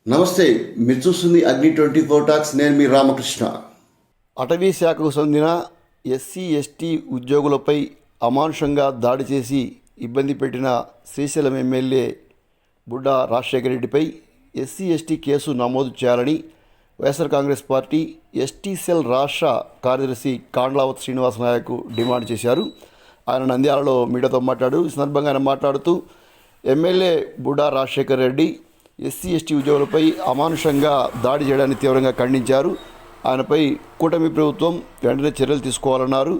నమస్తే, మీరు చూస్తుంది అగ్ని 24 టాక్స్. నేను మీ రామకృష్ణ. అటవీ శాఖకు చెందిన ఎస్సీ ఎస్టీ ఉద్యోగులపై అమానుషంగా దాడి చేసి ఇబ్బంది పెట్టిన శ్రీశైలం ఎమ్మెల్యే బుడ్డా రాజశేఖర రెడ్డిపై ఎస్సీ ఎస్టీ కేసు నమోదు చేయాలని YSR Congress party ST cell రాష్ట్ర కార్యదర్శి కాండ్లావత్ శ్రీనివాస నాయక్ డిమాండ్ చేశారు. ఆయన నంద్యాలలో మీడియాతో మాట్లాడారు. ఈ సందర్భంగా ఆయన మాట్లాడుతూ MLA Budda Rajasekhara Reddy SC ST ఉద్యోగులపై అమానుషంగా దాడి చేయడాన్ని తీవ్రంగా ఖండించారు. ఆయనపై కూటమి ప్రభుత్వం వెంటనే చర్యలు తీసుకోవాలన్నారు.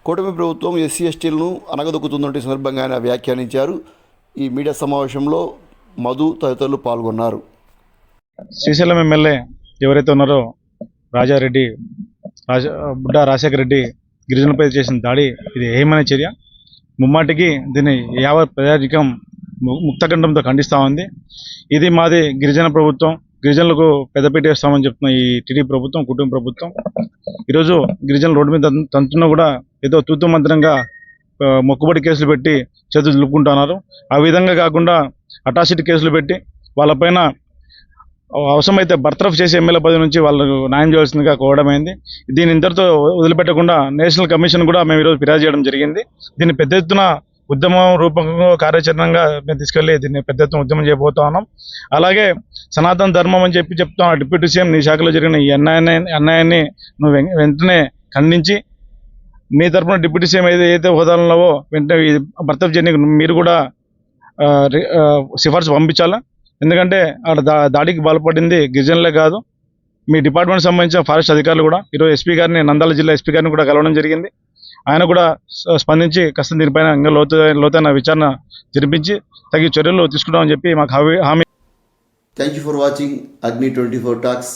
కూటమి ప్రభుత్వం ఎస్సీ ఎస్టీలను అనగదొక్కుతుందంటే సందర్భంగా ఆయన వ్యాఖ్యానించారు. ఈ మీడియా సమావేశంలో మధు తదితరులు పాల్గొన్నారు. శ్రీశైలం ఎమ్మెల్యే ఎవరైతే ఉన్నారో బుడ్డా రాజశేఖర రెడ్డి గిరిజనులపై చేసిన దాడి ఇది ఏమనే చర్య. ముమ్మాటికి దీన్ని యావత్ ప్రజానికం ముక్తఖండంతో ఖండిస్తూ ఉంది. ఇది మాది గిరిజన ప్రభుత్వం, గిరిజనులకు పెద్దపీట వేస్తామని చెప్తున్న ఈ టీడీపీ ప్రభుత్వం, కుటుంబ ప్రభుత్వం ఈరోజు గిరిజనులు రోడ్డు మీద తంతున్నా కూడా ఏదో తూతు మంత్రంగా మొక్కుబడి కేసులు పెట్టి చేతులు దులుపుకుంటున్నారు. ఆ విధంగా కాకుండా అటాసిటీ కేసులు పెట్టి వాళ్ళపైన అవసరమైతే బర్తరఫ్ చేసి ఎమ్మెల్యే పదవి నుంచి వాళ్ళకు న్యాయం చేయాల్సిందిగా కోవడమైంది. దీని ఇంతటితో వదిలిపెట్టకుండా నేషనల్ కమిషన్ కూడా మేము ఈరోజు ఫిర్యాదు చేయడం జరిగింది. దీన్ని పెద్ద ఎత్తున ఉద్యమం రూపంగా కార్యాచరణంగా మేము తీసుకెళ్లి దీన్ని పెద్ద ఎత్తున ఉద్యమం చేయబోతా ఉన్నాం. అలాగే సనాతన ధర్మం అని చెప్తాం. డిప్యూటీ సీఎం నీ శాఖలో జరిగిన ఈ అన్యాయాన్ని నువ్వు వెంటనే ఖండించి మీ తరఫున డిప్యూటీ సీఎం ఏదైతే హోదాలో వెంటనే బర్తరఫ్ చేయడానికి మీరు కూడా సిఫార్సు పంపించాలా. ఎందుకంటే అక్కడ దాడికి పాల్పడింది గిరిజనులే కాదు, మీ డిపార్ట్మెంట్ సంబంధించిన ఫారెస్ట్ అధికారులు కూడా. ఈరోజు ఎస్పీ గారిని, నంద్యాల జిల్లా ఎస్పీ గారిని కూడా కలవడం జరిగింది. ఆయన కూడా స్పందించి కాస్త దీనిపైన ఇంకా లోతైన విచారణ జరిపించి తగిన చర్యలు తీసుకుంటామని చెప్పి మాకు హామీ. థ్యాంక్ యూ ఫర్ వాచింగ్ అగ్ని 24 టాక్స్.